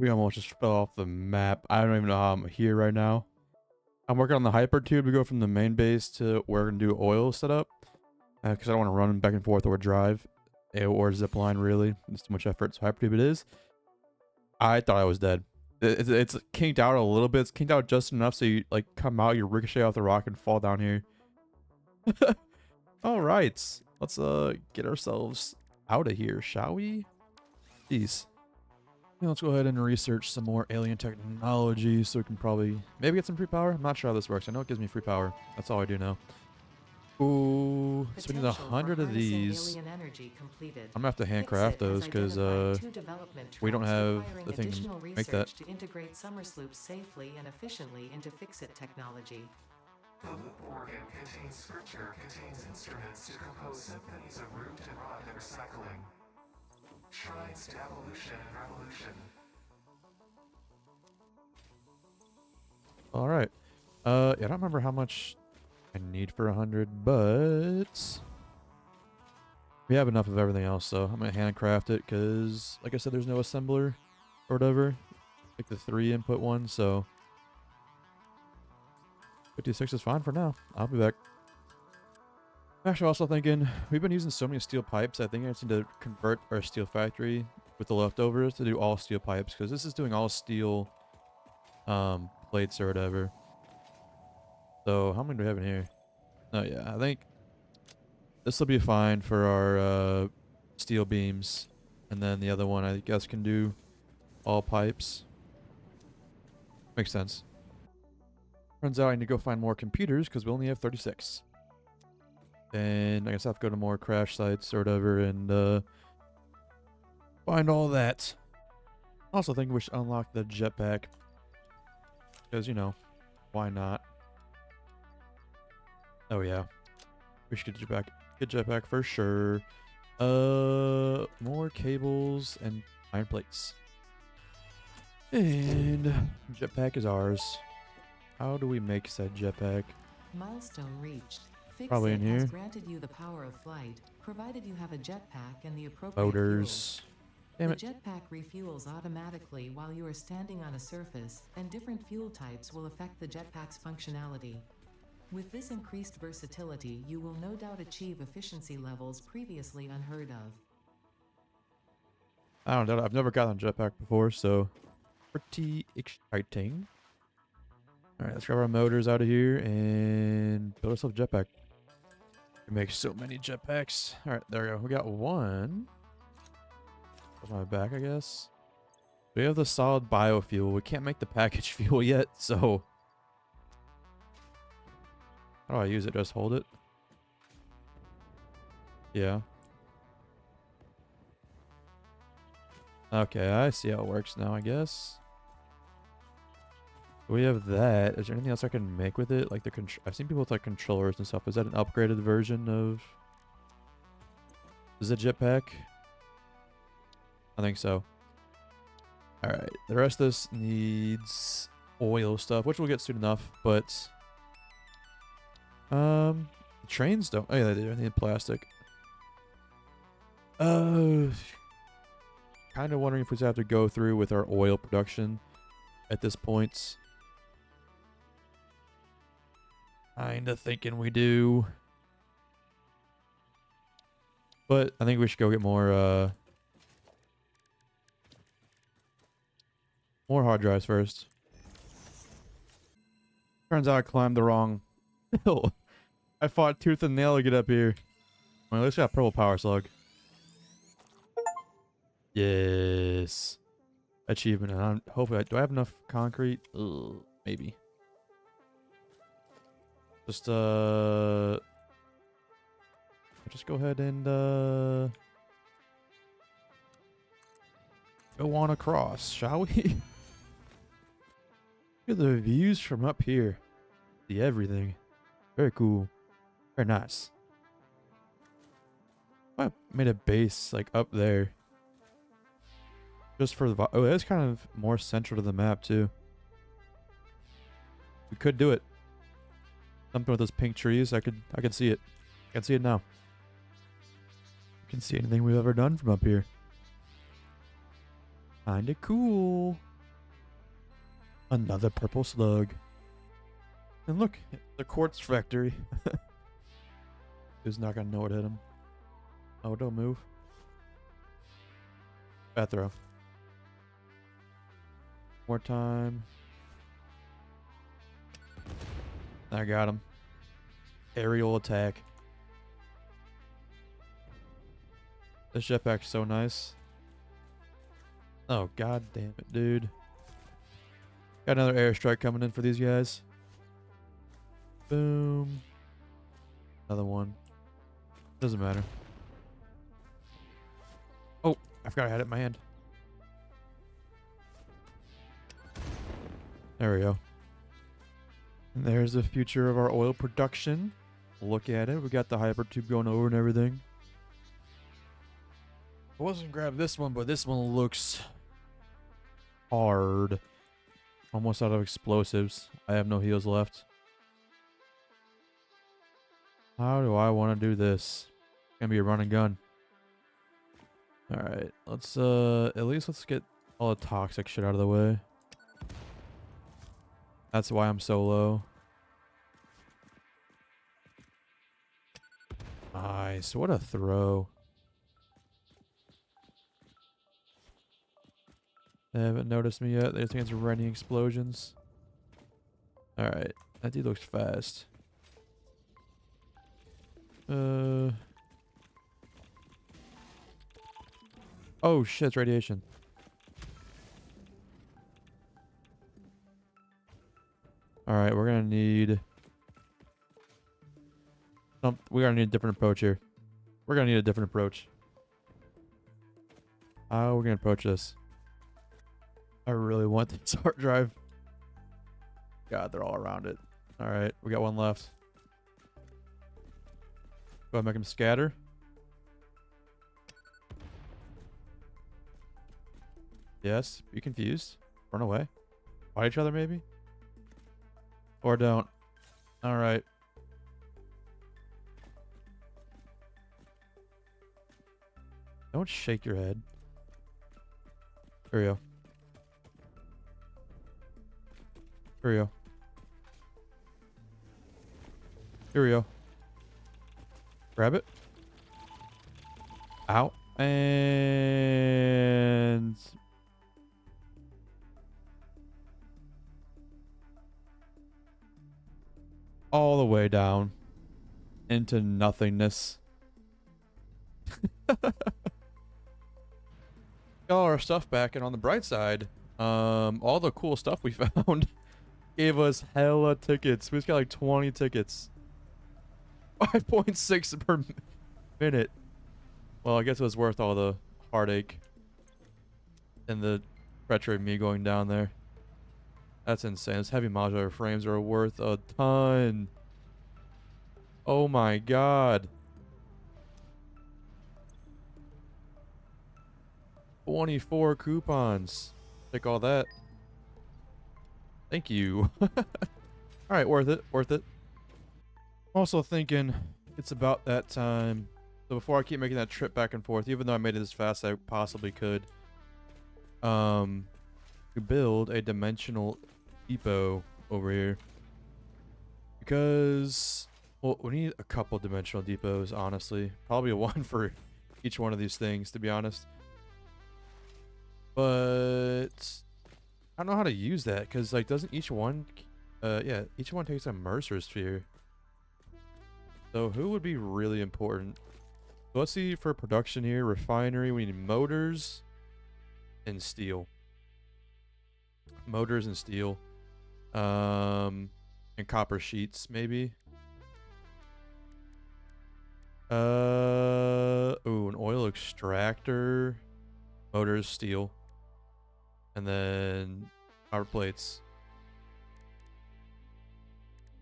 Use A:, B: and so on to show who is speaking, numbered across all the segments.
A: We almost just fell off the map. I don't even know how I'm here right now. I'm working on the hyper tube to go from the main base to where we're gonna do oil setup. Because I don't want to run back and forth or drive. Or zip line, really. It's too much effort. So hyper tube it is. I thought I was dead. It's kinked out a little bit. It's kinked out just enough so you like come out, you ricochet off the rock and fall down here. All right, let's get ourselves out of here, shall we? Jeez. Yeah, let's go ahead and research some more alien technology so we can probably maybe get some free power. I'm not sure how this works. I know it gives me free power. That's all I do know. Ooh, so we need 100 of these. I'm gonna have to handcraft those because we don't have the thing to make that.
B: To integrate summer sloops safely and efficiently into fix-it technology.
C: The loop organ contains scripture, contains instruments to compose symphonies of root and rod and recycling. Shrines to evolution and revolution.
A: All right. Yeah, I don't remember how much I need for 100, but we have enough of everything else, so I'm gonna handcraft it because, like I said, there's no assembler or whatever, like the 3 input one. So 56 is fine for now. I'll be back. Actually, also thinking we've been using so many steel pipes. I think I just need to convert our steel factory with the leftovers to do all steel pipes because this is doing all steel plates or whatever. So how many do we have in here? Oh yeah, I think this will be fine for our steel beams, and then the other one I guess can do all pipes. Makes sense. Turns out I need to go find more computers because we only have 36. And I guess I have to go to more crash sites or whatever and find all that. Also think we should unlock the jetpack because, you know, why not? Oh yeah, we should get jetpack. Get jetpack for sure. More cables and iron plates. And jetpack is ours. How do we make said jetpack?
B: Milestone reached.
A: Probably in here.
B: Has granted you the power of flight, provided you have a jetpack and the appropriate
A: Motors. Damn
B: The
A: it.
B: jetpack refuels automatically while you are standing on a surface, and different fuel types will affect the jetpack's functionality. With this increased versatility, you will no doubt achieve efficiency levels previously unheard of.
A: I don't know. I've never gotten a jetpack before, so pretty exciting. All right, let's grab our motors out of here and build ourselves a jetpack. We make so many jetpacks. All right, there we go. We got one. That's my back, I guess. We have the solid biofuel. We can't make the package fuel yet, so how do I use it? Just hold it? Yeah. Okay, I see how it works now, I guess. We have that. Is there anything else I can make with it? Like I've seen people with like controllers and stuff. Is that an upgraded version of... Is it jetpack? I think so. Alright, the rest of this needs oil stuff, which we'll get soon enough, but... trains don't... Oh yeah, they do. They need plastic. Kind of wondering if we just have to go through with our oil production at this point. Kinda thinking we do. But I think we should go get more hard drives first. Turns out I climbed the wrong hill. I fought tooth and nail to get up here. Well, at least I got purple power slug. Yes. Achievement. And hopefully, do I have enough concrete? Maybe. Just go ahead and go on across, shall we? Look at the views from up here. See everything. Very cool. Very nice. I made a base like up there. Just for the... Oh, that's kind of more central to the map too. We could do it. Something with those pink trees. I could see it. I can see it now. You can see anything we've ever done from up here. Kinda cool. Another purple slug. And look, the quartz factory. Who's not gonna know what hit him? Oh, don't move. Bad throw. More time. I got him. Aerial attack. This jetpack's so nice. Oh, god damn it, dude. Got another airstrike coming in for these guys. Boom. Another one. Doesn't matter. Oh, I forgot I had it in my hand. There we go. And there's the future of our oil production. Look at it. We got the hyper tube going over and everything. I wasn't grab this one, but this one looks hard. Almost out of explosives. I have no heals left. How do I want to do this? It's gonna be a run and gun. Alright, let's at least let's get all the toxic shit out of the way. That's why I'm so low. Nice, what a throw. They haven't noticed me yet. They think it's raining explosions. Alright, that dude looks fast. Oh shit, it's radiation. Alright, we're gonna need we're gonna need a different approach here. We're gonna need a different approach. How are we gonna approach this? I really want this hard drive. God, they're all around it. Alright, we got one left. Go ahead and make him scatter. Yes, be confused. Run away. Fight each other maybe? Or don't. Alright. Don't shake your head. Here we go. Here we go. Here we go. Grab it. Ow. And... all the way down. Into nothingness. Got all our stuff back, and on the bright side, all the cool stuff we found gave us hella tickets. We just got like 20 tickets. 5.6 per minute. Well, I guess it was worth all the heartache and the pressure of me going down there. That's insane. Those heavy modular frames are worth a ton. Oh my god. 24 coupons. Take all that. Thank you. Alright, worth it. Worth it. Also thinking it's about that time. So before I keep making that trip back and forth, even though I made it as fast as I possibly could, to build a dimensional depot over here. Because, well, we need a couple dimensional depots, honestly. Probably one for each one of these things, to be honest. But I don't know how to use that, because, like, doesn't each one, yeah, each one takes a Mercer sphere. So who would be really important? So let's see for production here. Refinery, we need motors and steel. Motors and steel. And copper sheets, maybe. Ooh, an oil extractor. Motors, steel. And then power plates.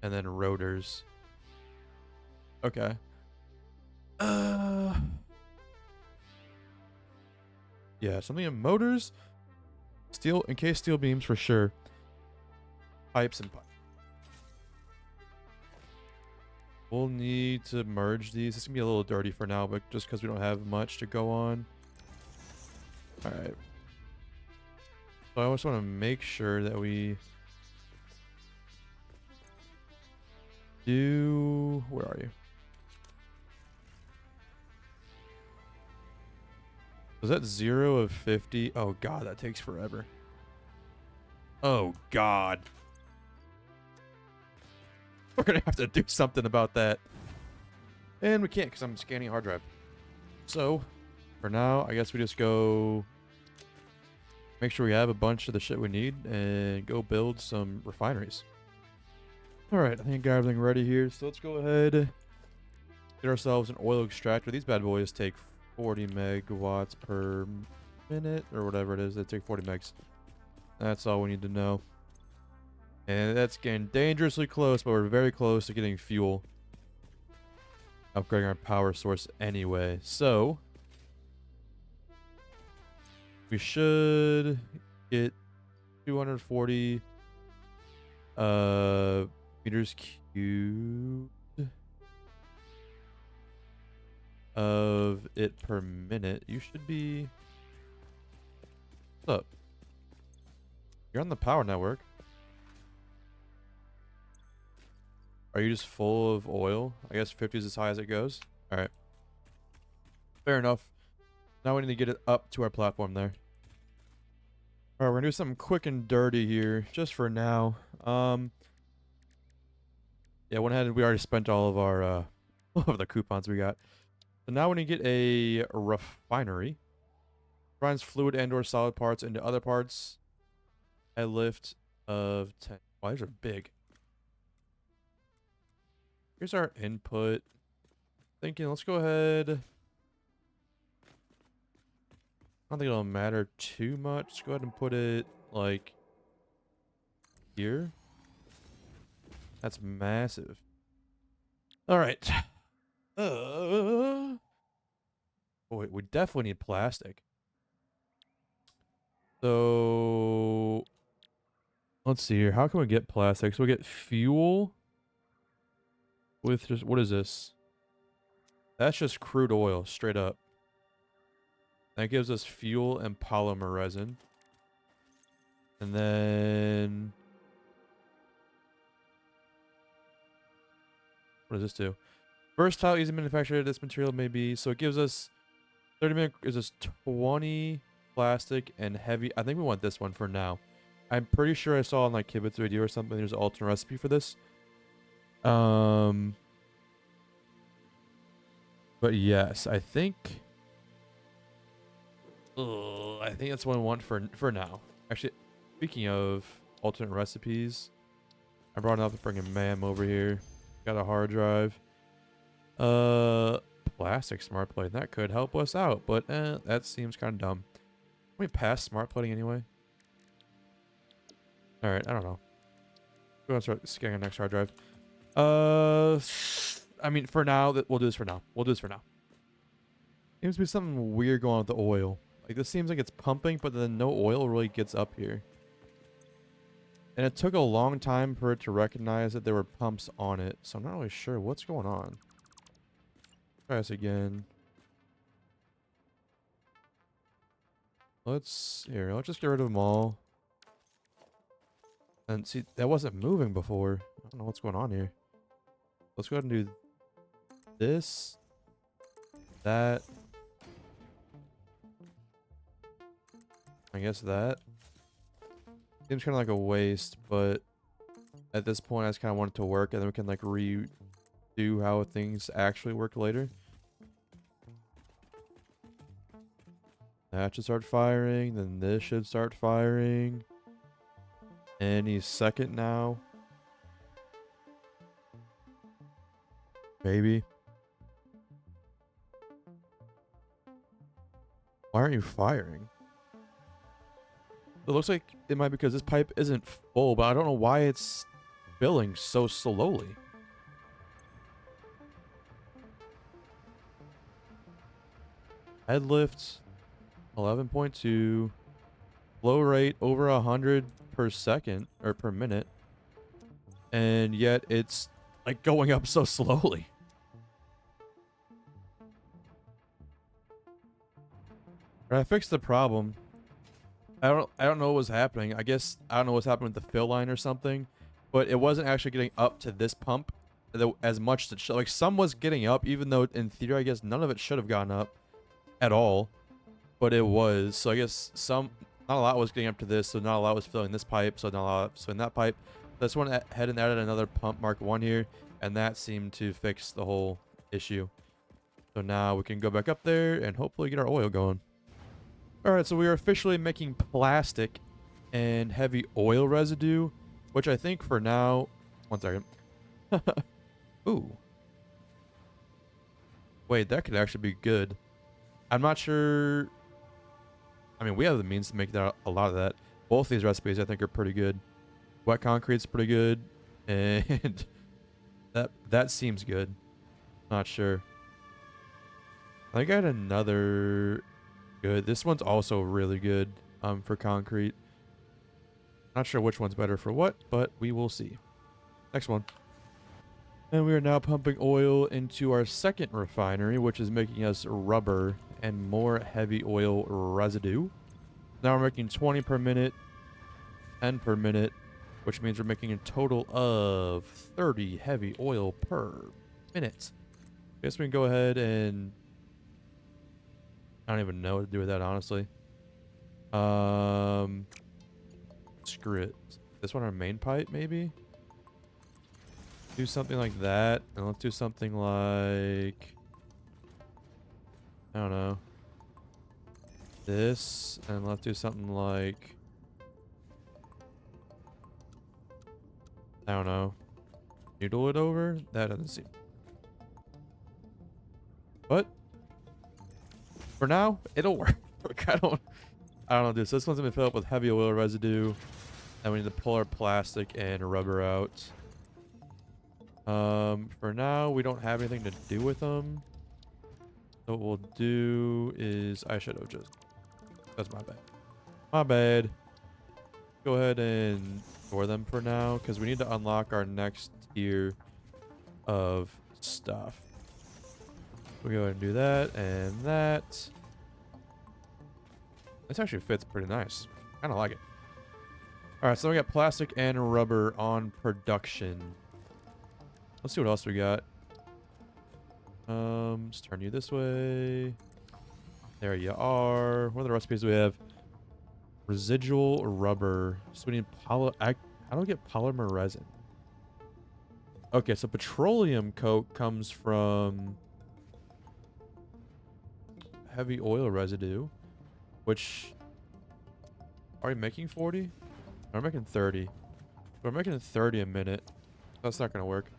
A: And then rotors. Okay. Yeah, something in motors. Steel, encased steel beams for sure. Pipes and pipes. We'll need to merge these. It's gonna be a little dirty for now, but just because we don't have much to go on. Alright. So I just want to make sure that we Where are you? Was that 0 of 50? Oh god, that takes forever. Oh god. We're gonna have to do something about that. And we can't because I'm scanning a hard drive. So, for now, I guess we just go make sure we have a bunch of the shit we need and go build some refineries. Alright, I think I got everything ready here. So let's go ahead, get ourselves an oil extractor. These bad boys take 40 megawatts per minute or whatever it is. They take 40 megs. That's all we need to know. And that's getting dangerously close, but we're very close to getting fuel. Upgrading our power source anyway. So, we should get 240 meters cubed of it per minute. You should be... What's up? You're on the power network. Are you just full of oil? I guess 50 is as high as it goes. Alright. Fair enough. Now we need to get it up to our platform there. Alright, we're gonna do something quick and dirty here, just for now. Yeah, went ahead and we already spent all of our all of the coupons we got. So now we need to get a refinery. Refines fluid and or solid parts into other parts. A lift of 10. Wow, these are big. Here's our input. Thinking, let's go ahead. I don't think it'll matter too much. Let's go ahead and put it like here. That's massive. All right. Boy, we definitely need plastic. So let's see here. How can we get plastic? So we get fuel with just, what is this? That's just crude oil, straight up. That gives us fuel and polymer resin. And then what does this do? Versatile, easy manufactured this material may be. So it gives us 30 minute, is this 20 plastic and heavy. I think we want this one for now. I'm pretty sure I saw on like Kibit's video or something, there's an alternate recipe for this. But yes, I think that's what I want for now. Actually, speaking of alternate recipes, I brought up bringing MAM over here. Got a hard drive. Plastic smart plate. That could help us out, but that seems kind of dumb. Can we pass smart plating anyway? All right, I don't know. Go and start scanning our next hard drive. I mean, for now, we'll do this for now. We'll do this for now. Seems to be something weird going on with the oil. Like, this seems like it's pumping, but then no oil really gets up here. And it took a long time for it to recognize that there were pumps on it, so I'm not really sure what's going on. Try this again. Let's just get rid of them all. And see, that wasn't moving before. I don't know what's going on here. Let's go ahead and do this, that. I guess that. Seems kind of like a waste, but at this point I just kind of want it to work, and then we can like redo how things actually work later. That should start firing, then this should start firing. Any second now. Maybe. Why aren't you firing? It looks like it might be because this pipe isn't full, but I don't know why it's filling so slowly. Head lift 11.2. Flow rate over 100 per second or per minute. And yet it's like going up so slowly. I fixed the problem. I don't know what was happening. I guess I don't know what's happening with the fill line or something, but it wasn't actually getting up to this pump. as much as it should. Like, some was getting up, even though in theory, I guess none of it should have gone up at all. But it was. So I guess not a lot was getting up to this, so not a lot was filling this pipe, so not a lot was filling that pipe. This one ahead and added another pump Mark 1 here, and that seemed to fix the whole issue. So now we can go back up there and hopefully get our oil going. Alright, so we are officially making plastic and heavy oil residue, which I think for now... One second. Ooh. Wait, that could actually be good. I'm not sure... I mean, we have the means to make that a lot of that. Both these recipes I think are pretty good. Wet concrete's pretty good, and that seems good. Not sure. I think I had another good. This one's also really good for concrete. Not sure which one's better for what, but we will see. Next one. And we are now pumping oil into our second refinery, which is making us rubber and more heavy oil residue. Now we're making 20 per minute, 10 per minute, which means we're making a total of 30 heavy oil per minute. I guess we can go ahead and... I don't even know what to do with that, honestly. Screw it. This one our main pipe, maybe? Do something like that. And let's do something like... I don't know. This. And let's do something like... I don't know. Noodle it over? That doesn't seem... But... for now, it'll work. I don't know, dude. So this one's gonna be filled up with heavy oil residue. And we need to pull our plastic and rubber out. For now, we don't have anything to do with them. So what we'll do is... I should have just... That's my bad. My bad. Go ahead and store them for now, because we need to unlock our next tier of stuff. We'll go ahead and do that and that. This actually fits pretty nice. Kind of like it. Alright, so we got plastic and rubber on production. Let's see what else we got. Let's turn you this way. There you are. What are the recipes we have? Residual rubber. So we need how do we get polymer resin? Okay, so petroleum coke comes from heavy oil residue, which are we making 40? We're making 30. We're making 30 a minute. That's not gonna work.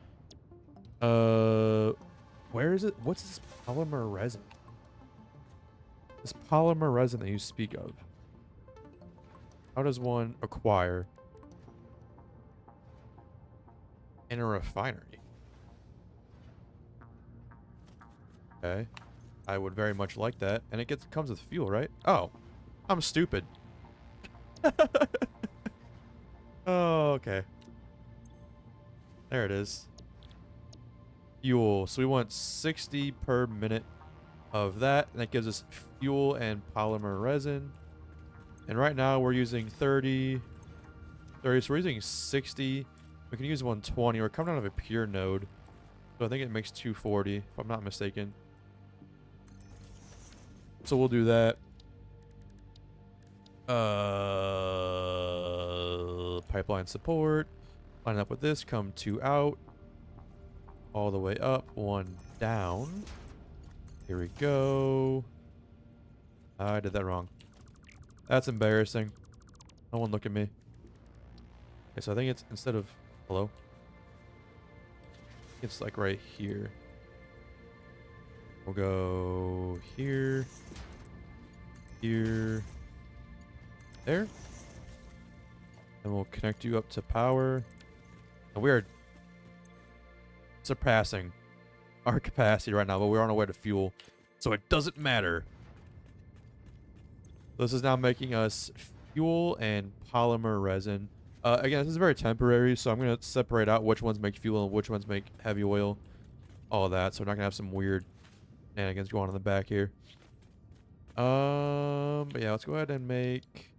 A: Where is it? What's this polymer resin? This polymer resin that you speak of. How does one acquire in a refinery? Okay. I would very much like that. And it comes with fuel, right? Oh. I'm stupid. Oh, okay. There it is. Fuel. So we want 60 per minute of that. And that gives us fuel and polymer resin. And right now we're using 30. So we're using 60. We can use 120. We're coming out of a pure node. So I think it makes 240, if I'm not mistaken. So we'll do that. Pipeline support. Line up with this. Come 2 out. All the way up. 1 down. Here we go. I did that wrong. That's embarrassing. No one look at me. Okay, so I think it's instead of... Hello? It's like right here. We'll go here. Here. There. And we'll connect you up to power. And we are surpassing our capacity right now, but we're on our way to fuel. So it doesn't matter. This is now making us fuel and polymer resin. Again, this is very temporary, so I'm going to separate out which ones make fuel and which ones make heavy oil. All of that, so we're not going to have some weird shenanigans going on in the back here. But yeah, let's go ahead and make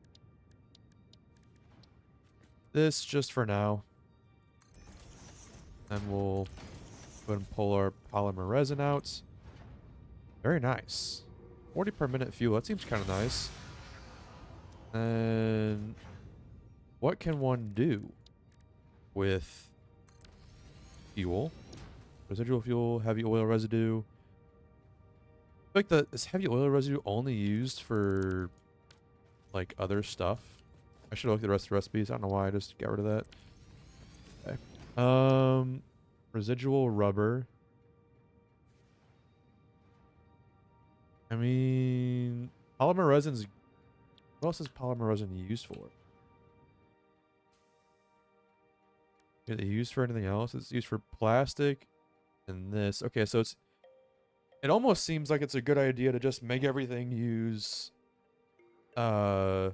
A: this just for now. And we'll Go ahead and pull our polymer resin out. Very nice. 40 per minute fuel. That seems kind of nice. And what can one do with fuel? Residual fuel, heavy oil residue. I feel like is heavy oil residue only used for like other stuff? I should look at the rest of the recipes. I don't know why I just got rid of that. Okay. Residual rubber. I mean, polymer resins. What else is polymer resin used for? Is it used for anything else? It's used for plastic and this. Okay, so it almost seems like it's a good idea to just make everything use polymer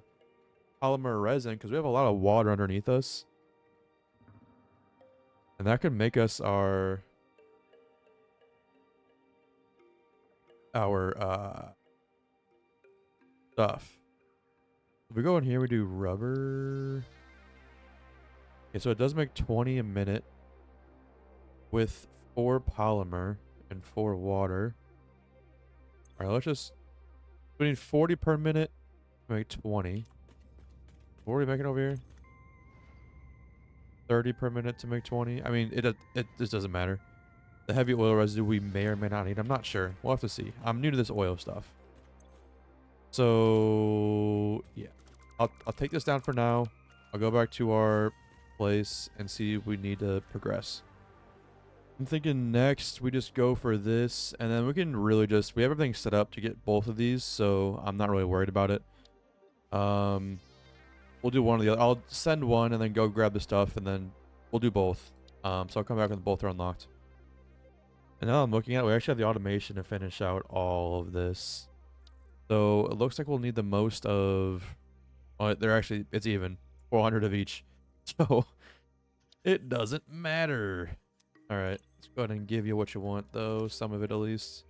A: resin because we have a lot of water underneath us. And that could make us our stuff. If we go in here, we do rubber. Okay, so it does make 20 a minute with 4 polymer and 4 water. All right, let's just we need 40 per minute to make 20. What are we making over here? 30 per minute to make 20. I mean, it just doesn't matter. The heavy oil residue we may or may not need. I'm not sure. We'll have to see. I'm new to this oil stuff. So yeah, I'll take this down for now. I'll go back to our place and see if we need to progress. I'm thinking next we just go for this, and then we can really just we have everything set up to get both of these, so I'm not really worried about it. We'll do one or the other. I'll send one and then go grab the stuff, and then we'll do both. So I'll come back when both are unlocked. And now I'm looking at it, we actually have the automation to finish out all of this. So it looks like we'll need the most of. They're actually it's even 400 of each, so it doesn't matter. All right, let's go ahead and give you what you want, though. Some of it at least.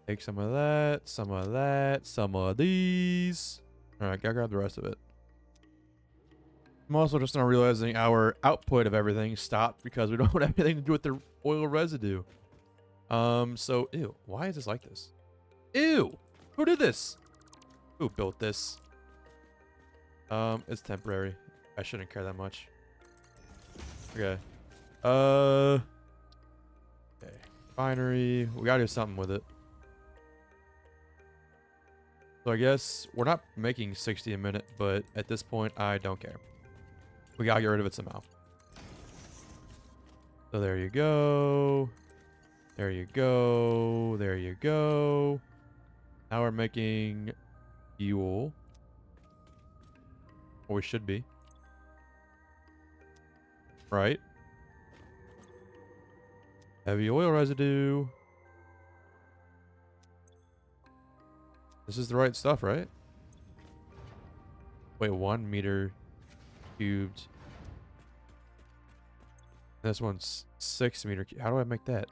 A: Take some of that, some of that, some of these. All right, gotta grab the rest of it. I'm also just now realizing our output of everything stopped because we don't have anything to do with the oil residue. So, ew, why is this like this? Ew, who did this? Who built this? It's temporary. I shouldn't care that much. Okay. Okay. Refinery. We gotta do something with it. So I guess we're not making 60 a minute, but at this point, I don't care. We gotta get rid of it somehow. So there you go. There you go. There you go. Now we're making fuel. Or we should be. Right? Heavy oil residue. This is the right stuff, right? Wait, 1 meter cubed. This one's 6 meter cubed. How do I make that?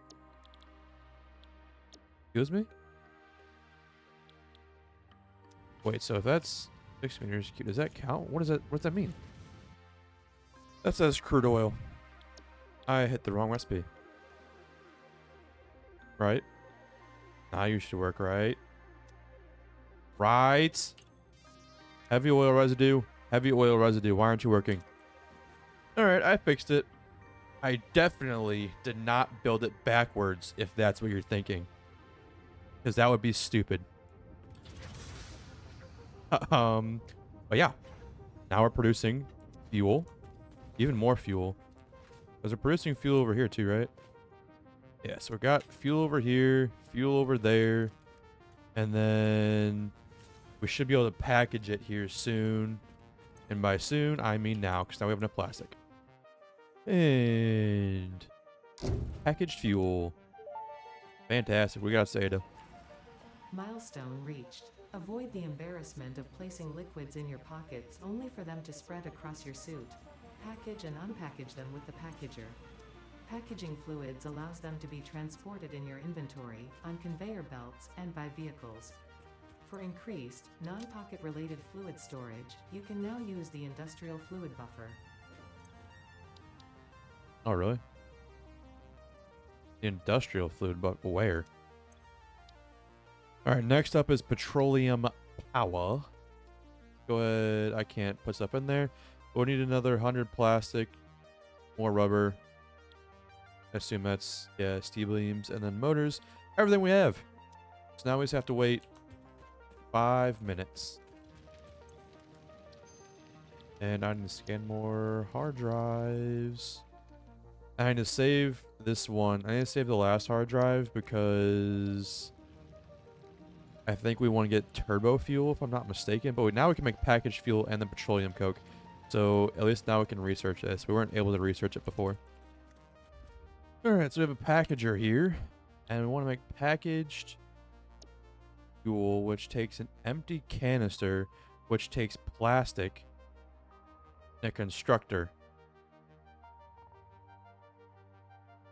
A: Excuse me? Wait, so if that's 6 meters cubed, does that count? What does that mean? That says crude oil. I hit the wrong recipe. Right? Now you should work, right? Right. Heavy oil residue. Heavy oil residue. Why aren't you working? Alright, I fixed it. I definitely did not build it backwards, if that's what you're thinking. Because that would be stupid. But yeah. Now we're producing fuel. Even more fuel. Because we're producing fuel over here too, right? Yeah, so we got fuel over here. Fuel over there. And then we should be able to package it here soon. And by soon, I mean now, because now we have enough plastic. And packaged fuel. Fantastic. We got SATA.
B: Milestone reached. Avoid the embarrassment of placing liquids in your pockets only for them to spread across your suit. Package and unpackage them with the packager. Packaging fluids allows them to be transported in your inventory, on conveyor belts, and by vehicles. For increased, non-pocket related fluid storage, you can now use the industrial fluid buffer.
A: Oh, really? The industrial fluid, but where? All right, next up is petroleum power. Go ahead. I can't put stuff in there. We'll need another 100 plastic, more rubber. I assume that's, yeah, steel beams, and then motors. Everything we have. So now we just have to wait 5 minutes. And I need to scan more hard drives. I need to save this one. I need to save the last hard drive because I think we want to get turbo fuel, if I'm not mistaken. But now we can make packaged fuel and then petroleum coke. So at least now we can research this. We weren't able to research it before. Alright, so we have a packager here. And we want to make packaged fuel, which takes an empty canister, which takes plastic, and a constructor.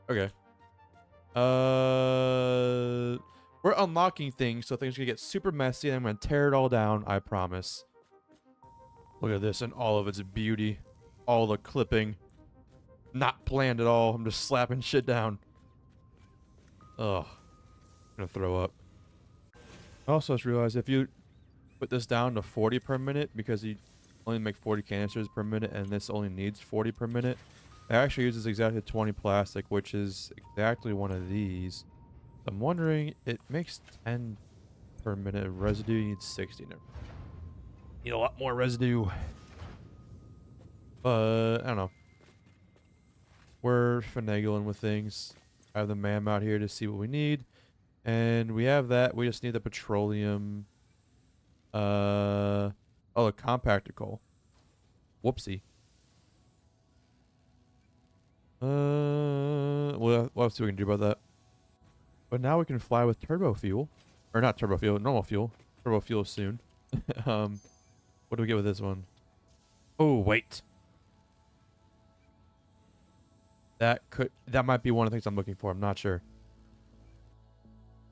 A: Okay. We're unlocking things, so things are gonna get super messy, and I'm gonna tear it all down, I promise. Look at this in all of its beauty. All the clipping. Not planned at all. I'm just slapping shit down. Ugh. I'm gonna throw up. I also just realized if you put this down to 40 per minute, because you only make 40 canisters per minute, and this only needs 40 per minute, it actually uses exactly 20 plastic, which is exactly one of these. I'm wondering, it makes 10 per minute of residue. You need 60. No. Need a lot more residue. But, I don't know. We're finagling with things. I have the MAM out here to see what we need. And we have that. We just need the petroleum. Oh, the compactor coal. Whoopsie. We'll have to see what we can do about that. But now we can fly with turbo fuel. Or not turbo fuel, normal fuel. Turbo fuel soon. What do we get with this one? Oh, wait. That might be one of the things I'm looking for. I'm not sure.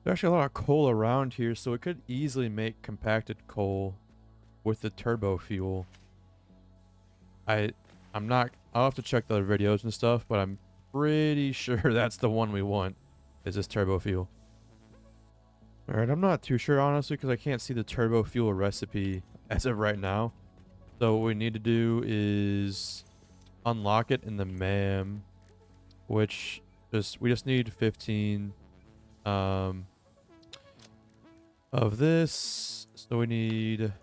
A: There's actually a lot of coal around here, so it could easily make compacted coal with the turbo fuel. I'm not, I'll have to check the other videos and stuff, but I'm pretty sure that's the one we want, is this turbo fuel. Alright, I'm not too sure honestly, because I can't see the turbo fuel recipe as of right now. So what we need to do is unlock it in the MAM, which we just need 15 of this. So we need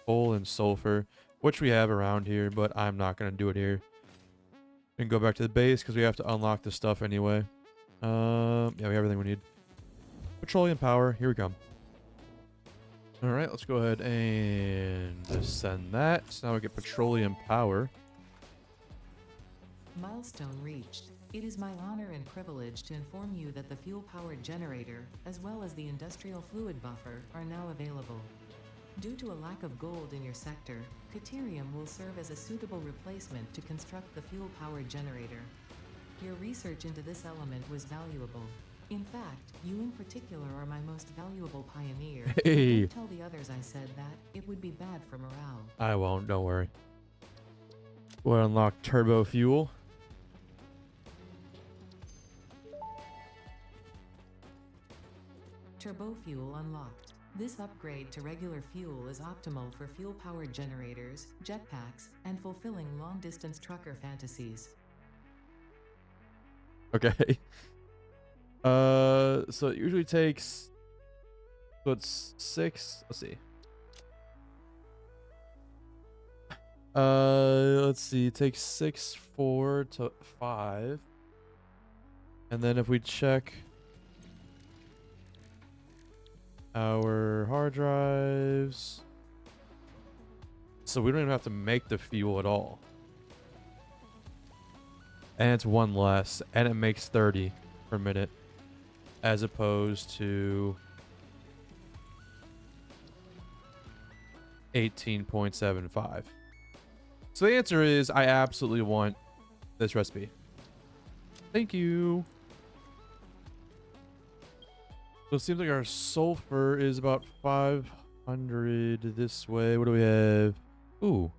A: coal and sulfur, which we have around here, but I'm not going to do it here. We can go back to the base because we have to unlock this stuff anyway. Yeah, we have everything we need. Petroleum power, here we come. All right, let's go ahead and send that. So now we get petroleum power.
B: Milestone reached. It is my honor and privilege to inform you that the fuel-powered generator, as well as the industrial fluid buffer, are now available. Due to a lack of gold in your sector, Caterium will serve as a suitable replacement to construct the fuel-powered generator. Your research into this element was valuable. In fact, you in particular are my most valuable pioneer.
A: Hey.
B: Don't tell the others I said that. It would be bad for morale.
A: I won't, don't worry. We'll unlock turbo fuel.
B: Turbo fuel unlocked. This upgrade to regular fuel is optimal for fuel-powered generators, jetpacks, and fulfilling long-distance trucker fantasies.
A: Okay. So it usually takes, so it's 6, let's see. Let's see, it takes 6, 4 to 5. And then if we check our hard drives, so we don't even have to make the fuel at all. And it's 1 less, and it makes 30 per minute, as opposed to 18.75. So the answer is I absolutely want this recipe. Thank you. So it seems like our sulfur is about 500 this way. What do we have? Ooh.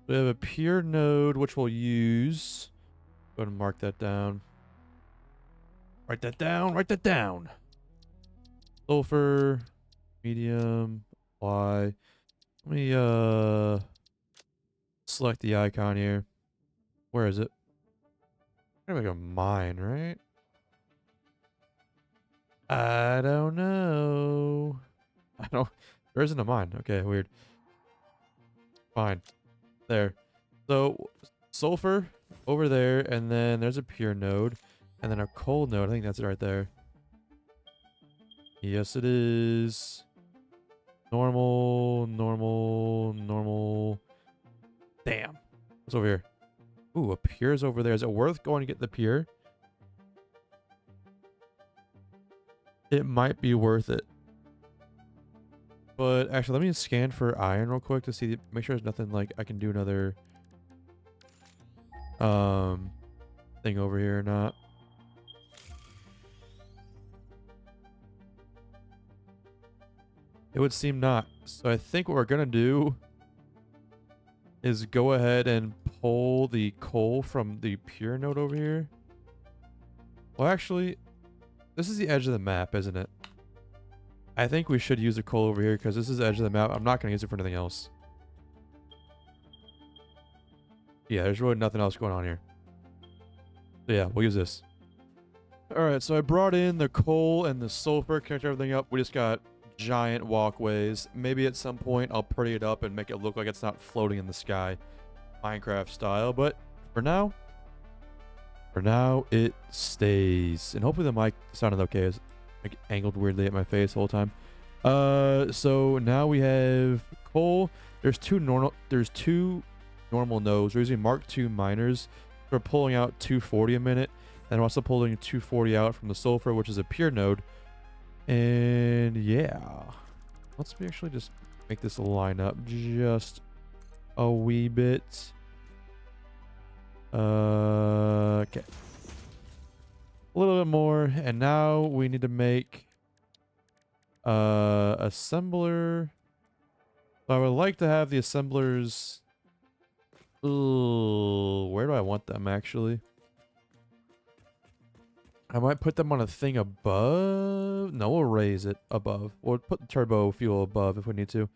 A: We have a pure node, which we'll use. Go ahead and mark that down. Write that down. Write that down. Sulfur, medium, apply. Let me select the icon here. Where is it? Kind of like a mine, right? I don't know. I don't. There isn't a mine. Okay, weird. Fine. There. So sulfur over there, and then there's a pure node, and then a coal node. I think that's it right there. Yes, it is. Normal, normal, normal. Damn. What's over here? Ooh, a pure's over there. Is it worth going to get the pure? It might be worth it. But actually, let me scan for iron real quick to see, make sure there's nothing like I can do another thing over here or not. It would seem not. So I think what we're gonna do is go ahead and pull the coal from the pure node over here. Well, actually, this is the edge of the map, isn't it? I think we should use the coal over here because this is the edge of the map. I'm not going to use it for anything else. Yeah, there's really nothing else going on here. So yeah, we'll use this. Alright, so I brought in the coal and the sulfur, connect everything up. We just got giant walkways. Maybe at some point I'll pretty it up and make it look like it's not floating in the sky. Minecraft style, but for now it stays. And hopefully the mic sounded okay. It's like angled weirdly at my face the whole time. So now we have coal. There's two normal nodes. We're using Mark II miners. We're pulling out 240 a minute. And we're also pulling 240 out from the sulfur, which is a pure node. And yeah. Let's actually just make this line up just a wee bit. Okay. A little bit more, and now we need to make assembler. So I would like to have the assemblers. Ooh, where do I want them actually? I might put them on a thing above. No, we'll raise it above. Or put the turbo fuel above if we need to.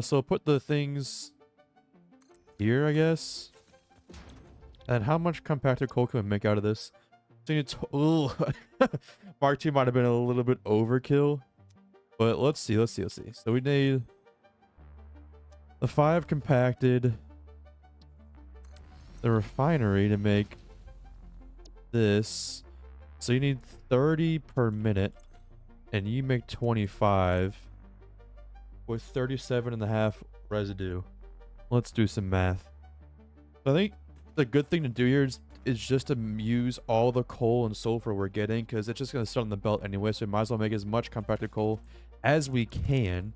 A: So put the things here, I guess. And how much compacted coal can we make out of this? So you Mark II might have been a little bit overkill. But let's see. So we need the 5 compacted, the refinery to make this. So you need 30 per minute, and you make 25 with 37.5 residue. Let's do some math. So I think the good thing to do here is just to use all the coal and sulfur we're getting, because it's just going to sit on the belt anyway, so we might as well make as much compacted coal as we can.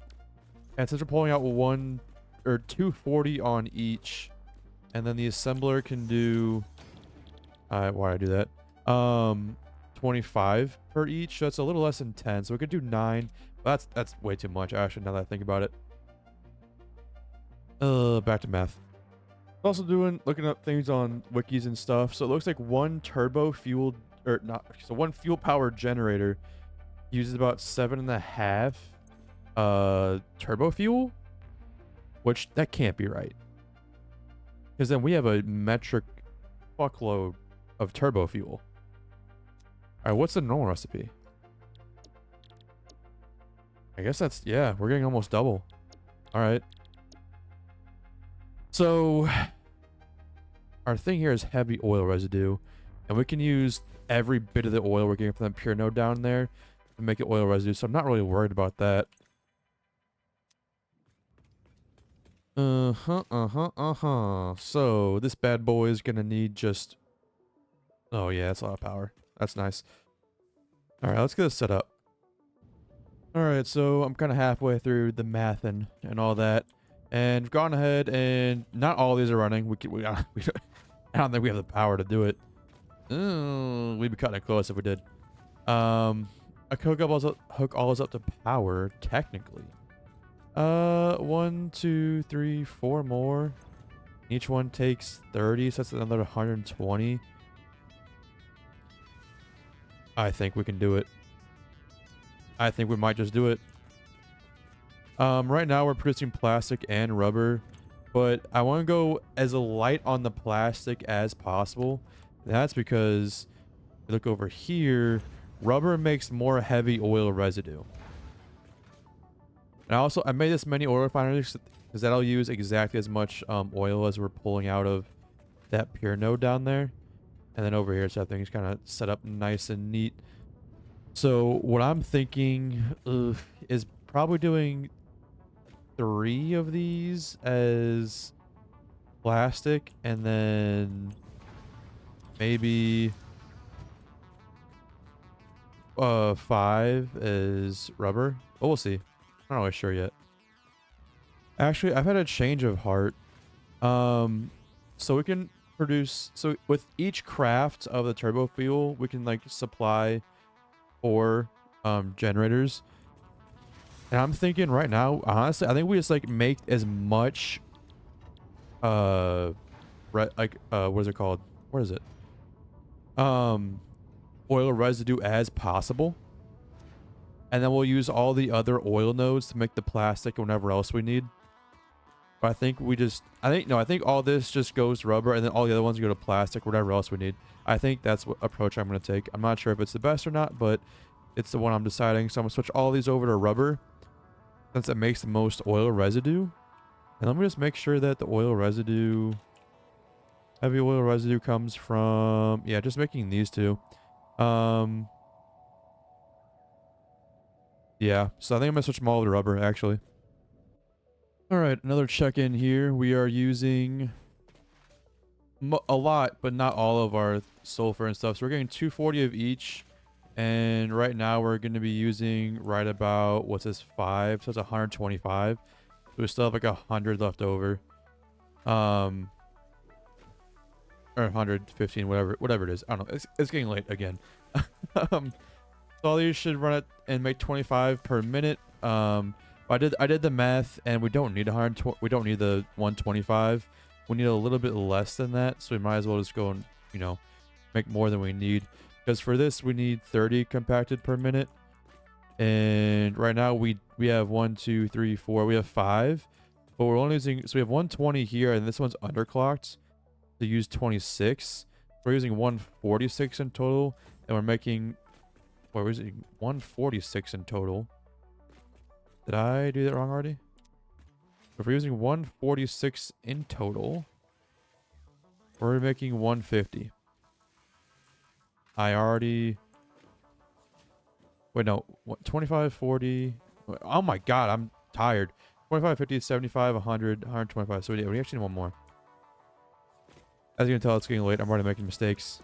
A: And since we're pulling out 240 on each, and then the assembler can do why did I do that? 25 per each, so that's a little less than 10, so we could do 9, but that's way too much actually, now that I think about it. Back to math. Also looking up things on wikis and stuff. So it looks like one turbo fueled, or not, so one fuel powered generator uses about 7.5 turbo fuel, which that can't be right, because then we have a metric fuckload of turbo fuel. All right, what's the normal recipe? I guess that's, yeah, we're getting almost double. All right. So our thing here is heavy oil residue, and we can use every bit of the oil we're getting from that pure node down there to make it oil residue, so I'm not really worried about that. So this bad boy is gonna need just, oh yeah, that's a lot of power. That's nice. All right, let's get this set up. All right, so I'm kind of halfway through the math and all that, and we've gone ahead and not all these are running. I don't think we have the power to do it. We'd be cutting it close if we did. I could hook all this up to power technically. 1, 2, 3, 4 more. Each one takes 30, so that's another 120. I think we can do it. I think we might just do it. Right now we're producing plastic and rubber, but I want to go as light on the plastic as possible. That's because if you look over here, rubber makes more heavy oil residue. And I made this many oil refineries because that'll use exactly as much oil as we're pulling out of that pure node down there. And then over here, so everything's kind of set up nice and neat. So what I'm thinking is probably doing 3 of these as plastic, and then maybe 5 as rubber. But we'll see. I'm not really sure yet. Actually, I've had a change of heart. So we can produce, so with each craft of the turbo fuel, we can like supply 4 generators. And I'm thinking right now, honestly, I think we just like make as much what is it called? What is it? Oil residue as possible. And then we'll use all the other oil nodes to make the plastic and whatever else we need. But I think I think all this just goes to rubber, and then all the other ones go to plastic, whatever else we need. I think that's what approach I'm going to take. I'm not sure if it's the best or not, but it's the one I'm deciding. So I'm going to switch all these over to rubber, since it makes the most oil residue. And let me just make sure that the oil residue, heavy oil residue, comes from, yeah, just making these 2. Yeah, so I think I'm going to switch them all to rubber, actually. All right, another check-in here. We are using a lot, but not all of our sulfur and stuff. So we're getting 240 of each. And right now we're going to be using right about, what's this, 5? So it's 125. So we still have like 100 left over. Or 115, whatever it is. I don't know. It's getting late again. So all these should run it and make 25 per minute. I did the math, and we don't need we don't need the 125. We need a little bit less than that, so we might as well just go and, you know, make more than we need. Because for this, we need 30 compacted per minute. And right now we have 1, 2, 3, 4. We have 5, but we're only using, so we have 120 here, and this one's underclocked to use 26. We're using 146 in total, and we're making, what was it, 146 in total. Did I do that wrong already? If we're using 146 in total, we're making 150. I already... Wait, no. 25, 40... Oh my god, I'm tired. 25, 50, 75, 100, 125. So we actually need one more. As you can tell, it's getting late. I'm already making mistakes,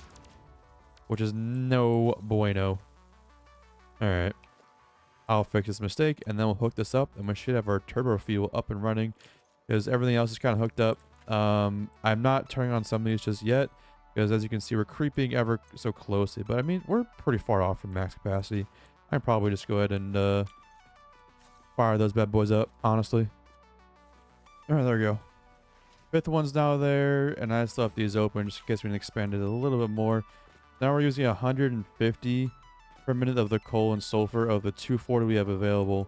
A: which is no bueno. Alright. I'll fix this mistake, and then we'll hook this up, and we should have our turbo fuel up and running, because everything else is kind of hooked up. I'm not turning on some of these just yet, because as you can see, we're creeping ever so closely. But I mean, we're pretty far off from max capacity. I can probably just go ahead and fire those bad boys up, honestly. All right, there we go. 5th one's now there, and I still have these open just in case we can expand it a little bit more. Now we're using 150 per minute of the coal and sulfur of the 240 we have available.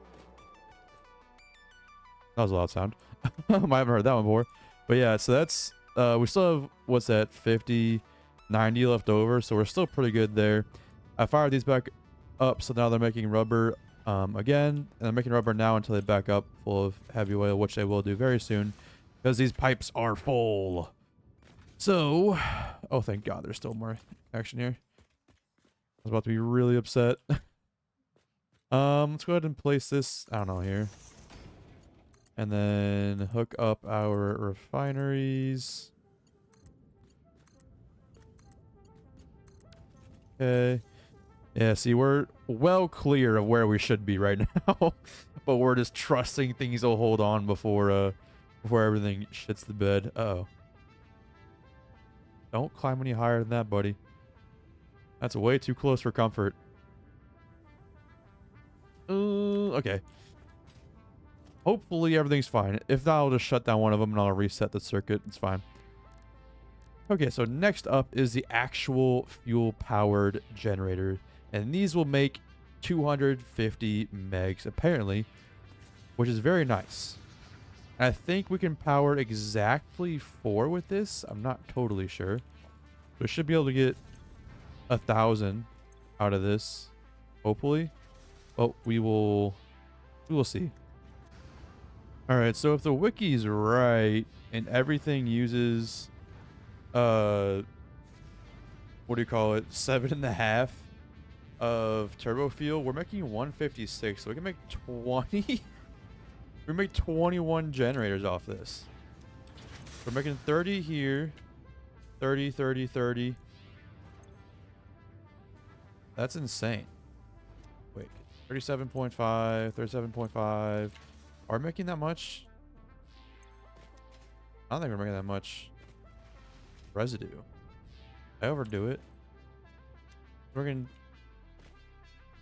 A: That was a loud sound. I haven't heard that one before. But yeah, so that's, we still have, what's that, 50, 90 left over. So we're still pretty good there. I fired these back up, so now they're making rubber again. And they're making rubber now until they back up full of heavy oil, which they will do very soon, because these pipes are full. So, oh, thank God, there's still more action here. I was about to be really upset. Let's go ahead and place this, I don't know, here. And then hook up our refineries. Okay. Yeah, see, we're well clear of where we should be right now. But we're just trusting things will hold on before everything shits the bed. Uh-oh. Don't climb any higher than that, buddy. That's way too close for comfort. Okay. Hopefully everything's fine. If not, I'll just shut down one of them and I'll reset the circuit. It's fine. Okay, so next up is the actual fuel-powered generator. And these will make 250 megs apparently, which is very nice. I think we can power exactly 4 with this. I'm not totally sure. We should be able to get 1,000 out of this, hopefully. Well, we will see. All right, so if the wiki's right and everything uses, what do you call it? 7.5 of turbo fuel. We're making 156, so we can make 20. We make 21 generators off this. We're making 30 here, 30, 30, 30. That's insane. Wait, 37.5, 37.5. Are we making that much? I don't think we're making that much residue. I overdo it. We're getting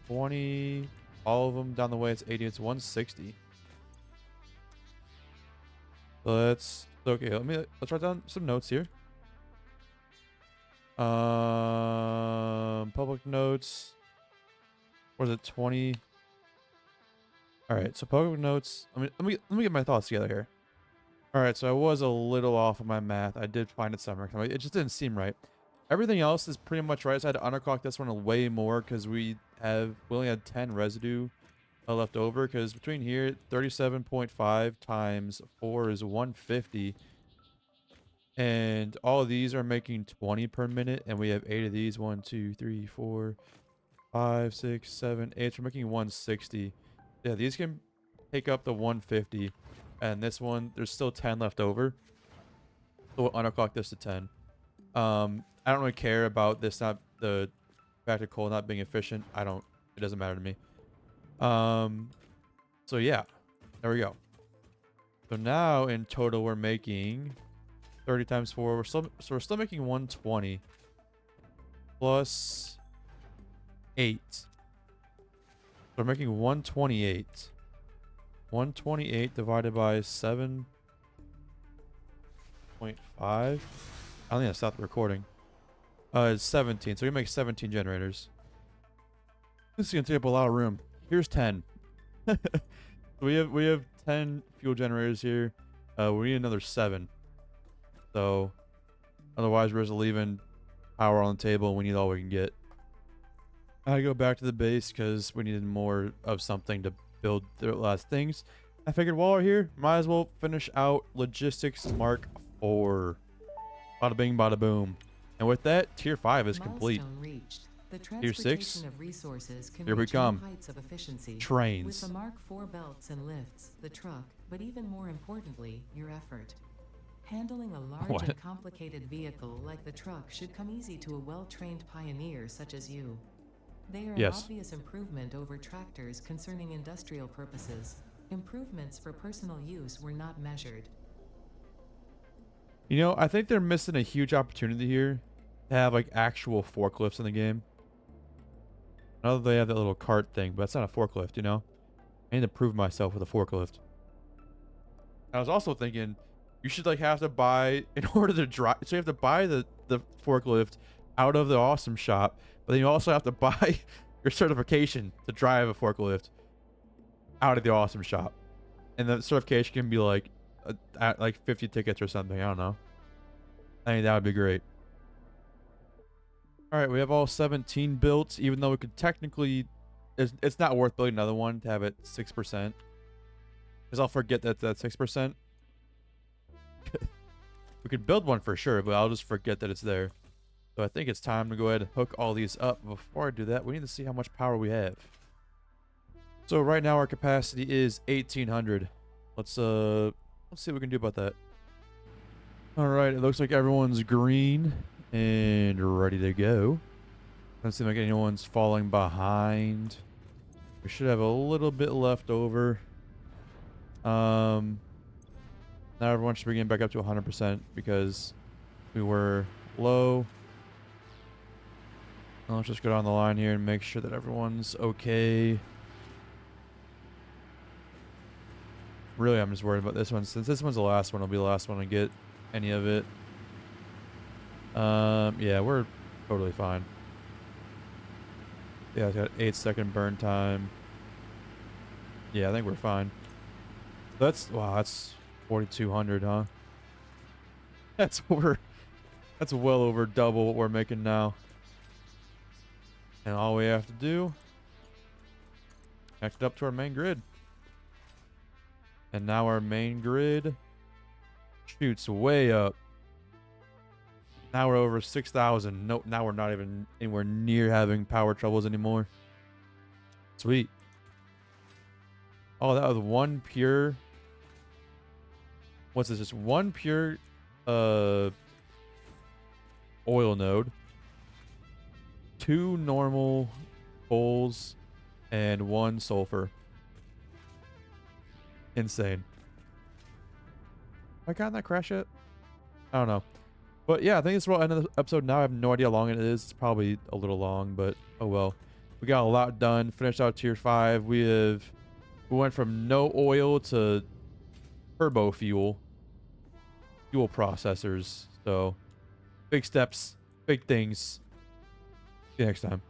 A: 20, all of them down the way. It's 80. It's 160. So let's okay. Let's write down some notes here. Public notes. What is it? 20. All right. So public notes. Let me get my thoughts together here. All right. So I was a little off on my math. I did find it somewhere. It just didn't seem right. Everything else is pretty much right. So I had to underclock this one way more because we only had 10 residue left over. Because between here, 37.5 times 4 is 150. And all of these are making 20 per minute. And we have 8 of these. 1, 2, 3, 4, 5, 6, 7, 8. So we're making 160. Yeah, these can take up the 150. And this one, there's still 10 left over. So we'll underclock this to 10. I don't really care about this, not the fact of coal not being efficient. It doesn't matter to me. So yeah, there we go. So now in total, we're making 30 times 4. We're still making 120 plus 8. So we're making 128. 128 divided by 7.5. I don't think I stopped the recording. It's 17. So we make 17 generators. This is gonna take up a lot of room. Here's 10. we have 10 fuel generators here. We need another 7. So otherwise we're just leaving power on the table and we need all we can get. I go back to the base because we needed more of something to build the last things. I figured while we're here, might as well finish out logistics Mark 4. Bada bing, bada boom. And with that, tier 5 is complete.
B: Reached. The
A: Tier 6.
B: transportation of resources can
A: Here we
B: reach new
A: come.
B: heights of efficiency.
A: Trains.
B: With the Mark IV belts and lifts, the truck, but even more importantly, your effort. Handling a large
A: What?
B: and complicated vehicle like the truck should come easy to a well-trained pioneer such as you. They are
A: Yes.
B: an obvious improvement over tractors concerning industrial purposes. Improvements for personal use were not measured.
A: You know, I think they're missing a huge opportunity here to have like actual forklifts in the game. I know they have that little cart thing, but that's not a forklift, you know? I need to prove myself with a forklift. I was also thinking you should like have to buy in order to drive. So you have to buy the forklift out of the awesome shop, but then you also have to buy your certification to drive a forklift out of the awesome shop. And the certification can be like at like 50 tickets or something. I don't know. I think that would be great. All right, we have all 17 built, even though we could technically, it's not worth building another one to have it 6%. Because I'll forget that that's 6%. We could build one for sure, but I'll just forget that it's there. So I think it's time to go ahead and hook all these up. Before I do that, we need to see how much power we have. So right now our capacity is 1800. Let's see what we can do about that. All right, it looks like everyone's green and ready to go. Doesn't seem like anyone's falling behind. We should have a little bit left over. Now everyone should be getting back up to 100% because we were low. Now let's just go down the line here and make sure that everyone's okay. Really, I'm just worried about this one. Since this one's the last one, it'll be the last one to get any of it. Yeah, we're totally fine. Yeah, it's got 8-second burn time. Yeah, I think we're fine. That's wow, that's 4,200, huh? That's over. That's well over double what we're making now. And all we have to do, connect it up to our main grid. And now our main grid shoots way up. Now we're over 6,000. Nope, now we're not even anywhere near having power troubles anymore. Sweet. Oh, that was one pure. What's this? Just one pure oil node, 2 normal coals, and 1 sulfur. Insane. Have I gotten that crash yet? I don't know. But yeah, I think this will end the episode now. I have no idea how long it is. It's probably a little long, but oh well. We got a lot done. Finished out tier 5. We went from no oil to turbo fuel processors. So big steps, big things. See you next time.